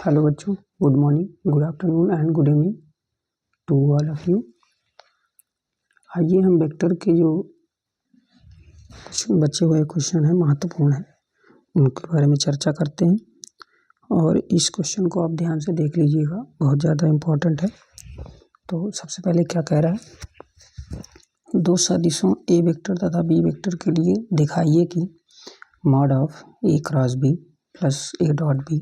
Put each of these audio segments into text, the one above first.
Hello बच्चों, good morning, good afternoon and good evening to all of you. आइए हम vector के जो बचे हुए क्वेश्चन हैं महत्वपूर्ण हैं उनके बारे में चर्चा करते हैं। और इस क्वेश्चन को आप ध्यान से देख लीजिएगा, बहुत ज़्यादा इम्पोर्टेंट है। तो सबसे पहले क्या कह रहा है, दो सदिशों ए वेक्टर तथा बी वेक्टर के लिए दिखाइए कि mod of A cross B plus A dot B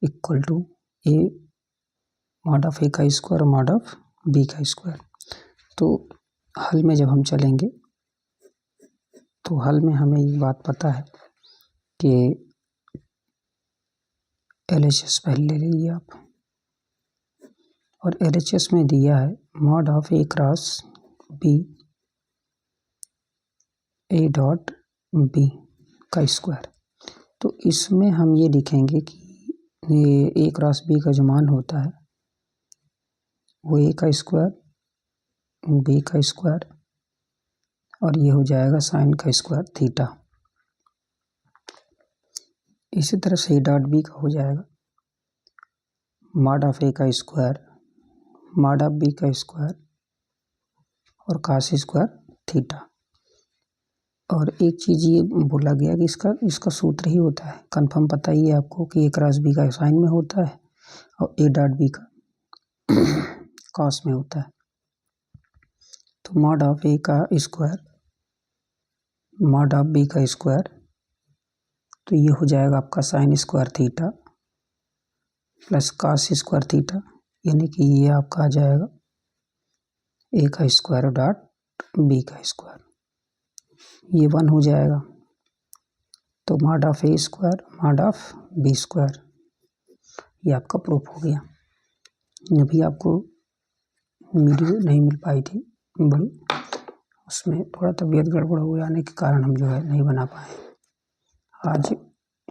equal to A mod of A का स्क्वायर मॉड ऑफ बी का स्क्वायर। तो हल में जब हम चलेंगे तो हल में हमें ये बात पता है कि LHS पहले ले लीजिए आप, और LHS में दिया है mod of A cross B A dot B का स्क्वायर। तो इसमें हम ये लिखेंगे कि ये ए क्रॉस बी का जो मान होता है वो ए का स्क्वायर बी का स्क्वायर और ये हो जाएगा साइन का स्क्वायर थीटा। इसी तरह से ए डॉट बी का हो जाएगा मॉड ऑफ ए का स्क्वायर मॉड ऑफ बी का स्क्वायर और कास स्क्वायर थीटा। और एक चीज़ ये बोला गया कि इसका सूत्र ही होता है, कंफर्म पता ही है आपको कि ए क्रॉस बी का साइन में होता है और ए डॉट बी का कॉस में होता है। तो मॉड ऑफ ए का स्क्वायर मॉड ऑफ बी का स्क्वायर, तो ये हो जाएगा आपका sine square theta plus cos square theta, यानी कि ये आपका आ जाएगा ए का स्क्वायर डॉट बी का स्क्वायर, ये 1 हो जाएगा। तो mod of A square mod of B square, ये आपका प्रूफ हो गया। अभी आपको वीडियो नहीं मिल पाई थी बड़ी, उसमें थोड़ा तबीयत गड़बड़ हो जाने के कारण हम जो है नहीं बना पाए। आज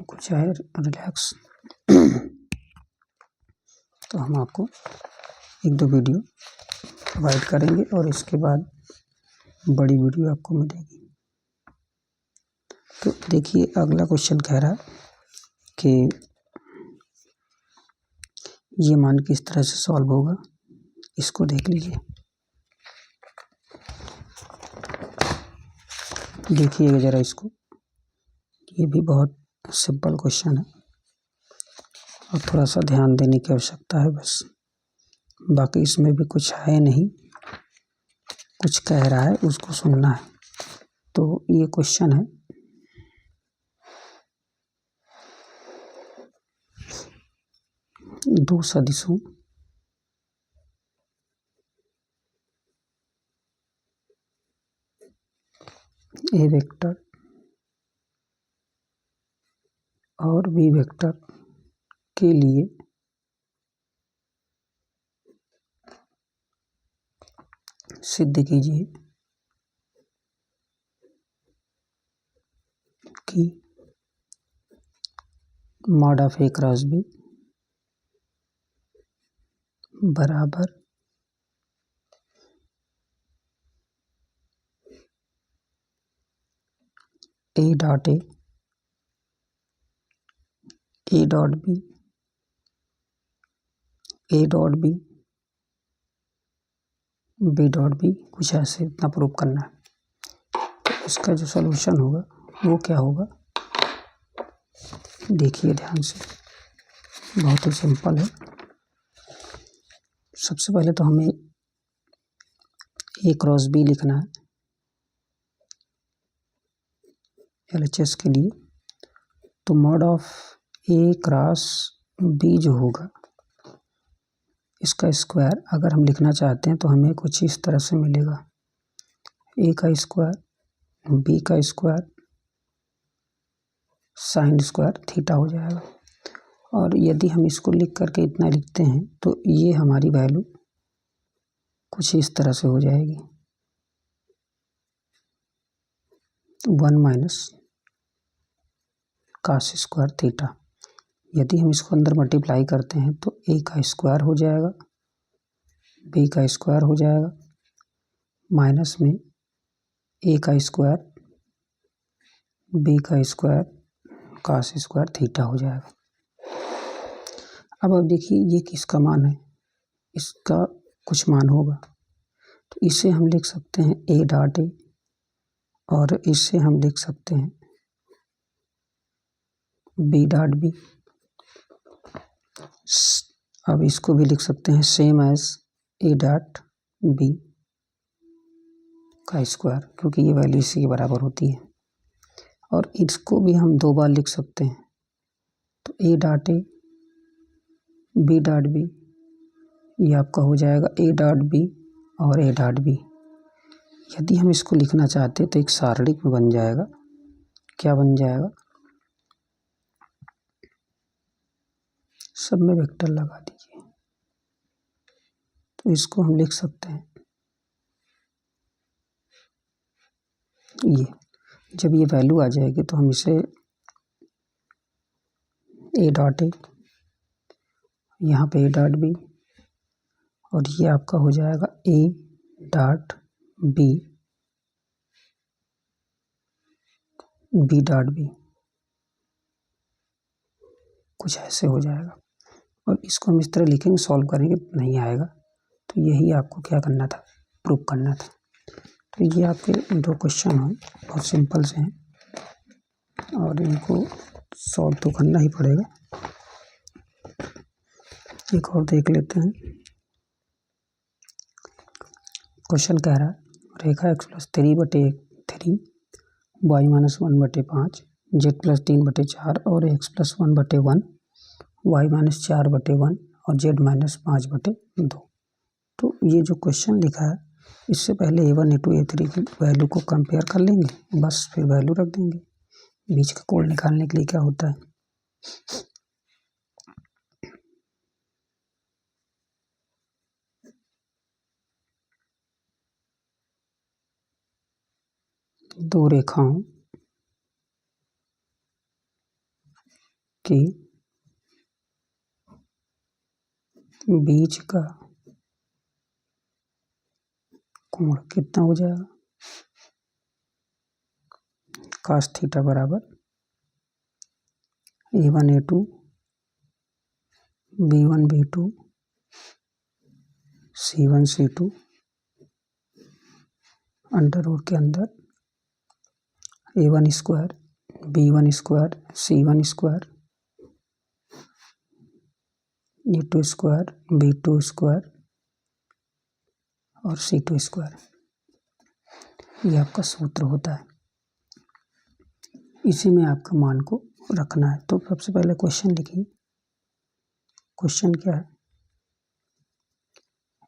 कुछ है रिलैक्स तो हम आपको एक दो वीडियो प्रोवाइड करेंगे और इसके बाद बड़ी वीडियो आपको मिलेगी। तो देखिए अगला क्वेश्चन कह रहा है कि ये मान किस तरह से सॉल्व होगा, इसको देख लीजिए। देखिएगा ज़रा इसको, ये भी बहुत सिंपल क्वेश्चन है और थोड़ा सा ध्यान देने की आवश्यकता है बस, बाकी इसमें भी कुछ है नहीं, कुछ कह रहा है उसको सुनना है। तो ये क्वेश्चन है, दो सदिशों ए वेक्टर और बी वेक्टर के लिए सिद्ध कीजिए कि mod of A cross B बराबर A dot A dot B A dot B B dot B, कुछ ऐसे इतना प्रूव करना है। तो इसका जो सलूशन होगा वो क्या होगा, देखिए ध्यान से, बहुत ही सिंपल है। सबसे पहले तो हमें ए क्रॉस बी लिखना है LHS के लिए। तो mod of A cross B जो होगा इसका स्क्वायर अगर हम लिखना चाहते हैं तो हमें कुछ इस तरह से मिलेगा, ए का स्क्वायर बी का स्क्वायर साइन स्क्वायर थीटा हो जाएगा। और यदि हम इसको लिख करके इतना लिखते हैं तो ये हमारी वैल्यू कुछ इस तरह से हो जाएगी 1 माइनस कॉस स्क्वायर थीटा। यदि हम इसको अंदर मल्टीप्लाई करते हैं तो ए का स्क्वायर हो जाएगा बी का स्क्वायर हो जाएगा माइनस में ए का स्क्वायर बी का स्क्वायर कॉस स्क्वायर थीटा हो जाएगा। अब देखिए ये किसका मान है, इसका कुछ मान होगा, तो इसे हम लिख सकते हैं ए डॉट ए और इसे हम लिख सकते हैं बी डॉट बी। अब इसको भी लिख सकते हैं same as A dot B का स्क्वायर, क्योंकि ये वैल्यू इसी के बराबर होती है। और इसको भी हम दो बार लिख सकते हैं, तो A dot A B dot B, ये आपका हो जाएगा ए डॉट बी और ए डॉट बी। यदि हम इसको लिखना चाहते तो एक सारणिक में बन जाएगा, क्या बन जाएगा, सब में वेक्टर लगा दीजिए, तो इसको हम लिख सकते हैं ये। जब ये वैल्यू आ जाएगी तो हम इसे ए डॉट ए, यहाँ पे ए डॉट बी, और ये आपका हो जाएगा A dot B B dot B, कुछ ऐसे हो जाएगा। और इसको हम इस तरह लिखेंगे, सॉल्व करेंगे नहीं आएगा, तो यही आपको क्या करना था, प्रूव करना था। तो ये आपके दो क्वेश्चन हैं, बहुत सिंपल से हैं और इनको सॉल्व तो करना ही पड़ेगा। एक और देख लेते हैं। क्वेश्चन कह रहा है रेखा x plus 3/3 y minus 1/5 z plus 3/4 और x प्लस 1/1 y माइनस 4/1 और z माइनस 5/2। तो ये जो क्वेश्चन लिखा है, इससे पहले a1 a2 a3 की वैल्यू को कंपेयर कर लेंगे, बस फिर वैल्यू रख देंगे। बीच का कोड निकालने के लिए क्या होता है, दो रेखाओं के बीच का कोण कितना हो जाएगा, cos थीटा बराबर a1 a2 b1 b2 c1 c2 under root के अंदर a1 square b1 square c1 square a2 square b2 square और c2 स्क्वायर, ये आपका सूत्र होता है। इसी में आपका मान को रखना है। तो सबसे पहले क्वेश्चन लिखिए। क्वेश्चन क्या है,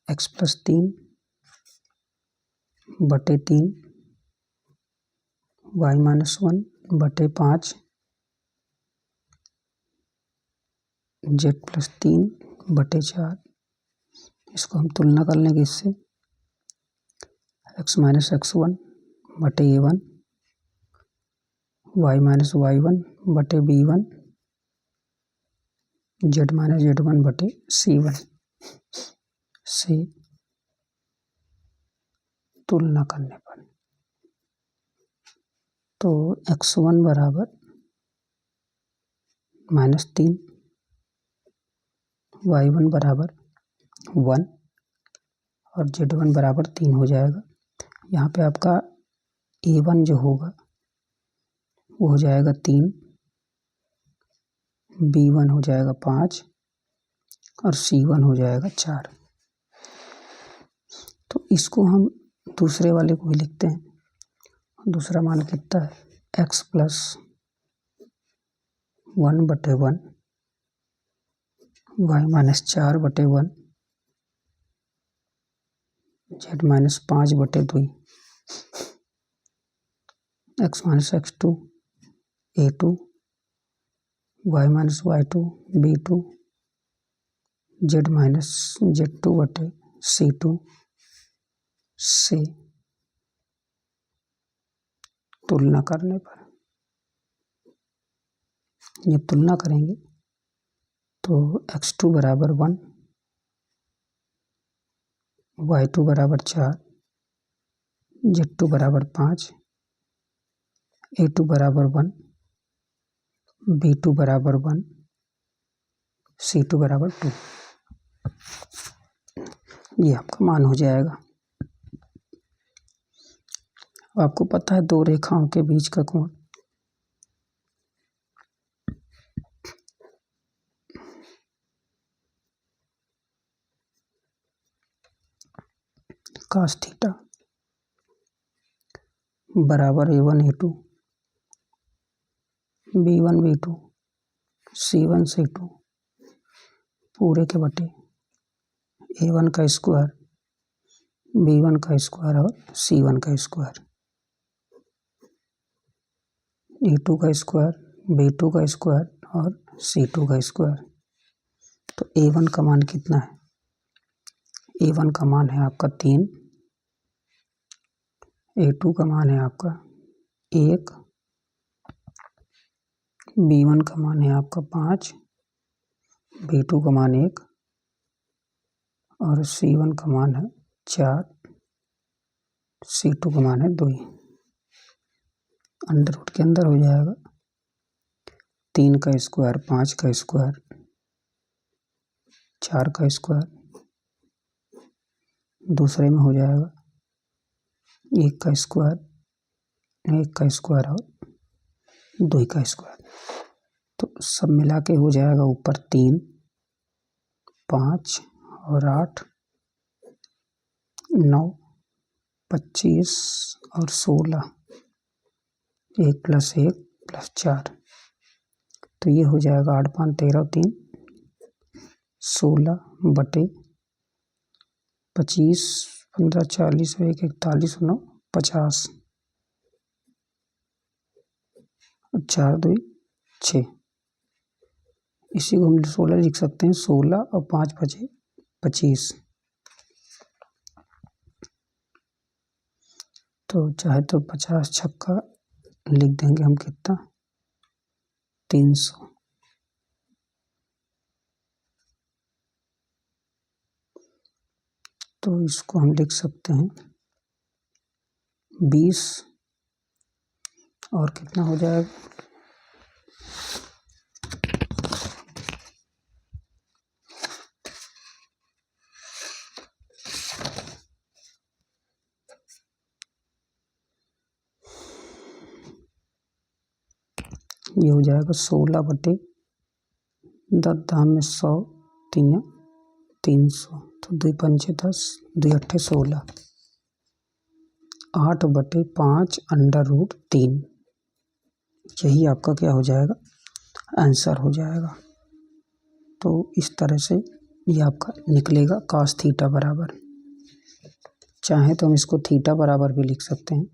x plus 3/3 y minus 1/5 z plus 3/4, इसको हम तुलना कर लेंगे इससे, x minus x1/a1 y minus y1/b1 z minus z1/c1 से तुलना करने पर, तो x1 बराबर -3 y1 बराबर 1 और z1 बराबर 3 हो जाएगा। यहाँ पे आपका a1 जो होगा वो हो जाएगा 3, b1 हो जाएगा 5 और c1 हो जाएगा 4। तो इसको हम दूसरे वाले को भी लिखते हैं। दूसरा मान कितना है, x plus 1/1 y minus 4/1 z minus 5/2 x minus x2 a2 y minus y2 b2 z minus z2/c2 से तुलना करने पर, ये तुलना करेंगे तो x2 बराबर 1 y2 बराबर 4 z2 बराबर 5 a2 बराबर 1 b2 बराबर 1 C2 बराबर 2, ये आपका मान हो जाएगा। आपको पता है दो रेखाओं के बीच का कोण cos थीटा बराबर A1 A2 B1 B2 C1 C2 पूरे के बटे A1 का स्क्वायर B1 का स्क्वायर और C1 का स्क्वायर, A2 का स्क्वायर B2 का स्क्वायर और C2 का स्क्वायर। तो A1 का मान कितना है? A1 का मान है आपका 3, A2 का मान है आपका 1, B1 का मान है आपका 5, B2 का मान 1 और C1 का मान है 4, C2 का मान है 2। अंडर रूट के अंदर हो जाएगा 3 का स्क्वायर 5 का स्क्वायर 4 का स्क्वायर, दूसरे में हो जाएगा 1 का स्क्वायर और 2 का स्क्वायर। तो सब मिला के हो जाएगा ऊपर 3 5 और 8 9 25 और 16, 1 + 1 + 4, तो ये हो जाएगा 8 5 13 3 16 बटे 25 15 40 1 41 9 50 और 4 2 6, इसी को हम 16 लिख सकते हैं। 16 और 5 बचे 25, तो चाहे तो 50 छक्का लिख देंगे हम, कितना 300। तो इसको हम लिख सकते हैं 20 और कितना हो जाएगा, ये हो जाएगा 16 बटे 10 दाम में 100 3 300, तो 2 पंचे 10 2 अट्ठे 16, 8 बटे 5 अंडर रूट 3, यही आपका क्या हो जाएगा, आंसर हो जाएगा। तो इस तरह से ये आपका निकलेगा cos थीटा बराबर, चाहे तो हम इसको थीटा बराबर भी लिख सकते हैं,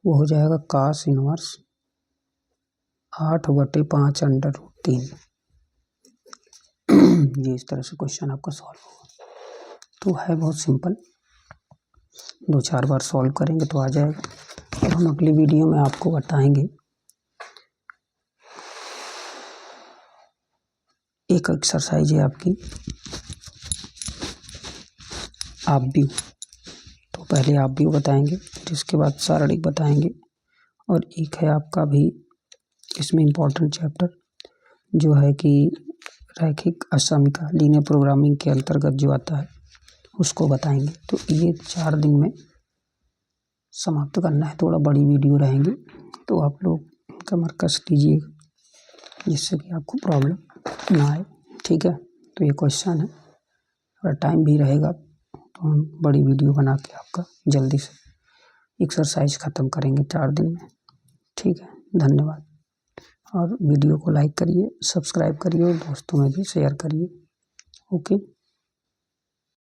वो हो जाएगा cos इनवर्स 8 बटे 5 अंडर रूट 3। ये इस तरह से क्वेश्चन आपका सॉल्व होगा। तो है बहुत सिंपल, 2-4 बार सॉल्व करेंगे तो आ जाएगा। और हम अगली वीडियो में आपको बताएंगे एक एक्सरसाइज है आपकी आप व्यू, तो पहले आप व्यू बताएंगे, जिसके बाद सारणिक बताएंगे, और एक है आपका भी इसमें इम्पोर्टेंट चैप्टर जो है कि रैखिक असमीका लीनियर प्रोग्रामिंग के अंतर्गत जो आता है उसको बताएंगे। तो ये 4 दिन में समाप्त करना है, थोड़ा बड़ी वीडियो रहेंगी, तो आप लोग कमर कस लीजिएगा जिससे कि आपको प्रॉब्लम ना आए, ठीक है। तो ये क्वेश्चन है, अगर टाइम भी रहेगा तो हम बड़ी वीडियो बना के आपका जल्दी से एक्सरसाइज ख़त्म करेंगे 4 दिन में, ठीक है। धन्यवाद, और वीडियो को लाइक करिए, सब्सक्राइब करिए और दोस्तों में भी शेयर करिए। ओके।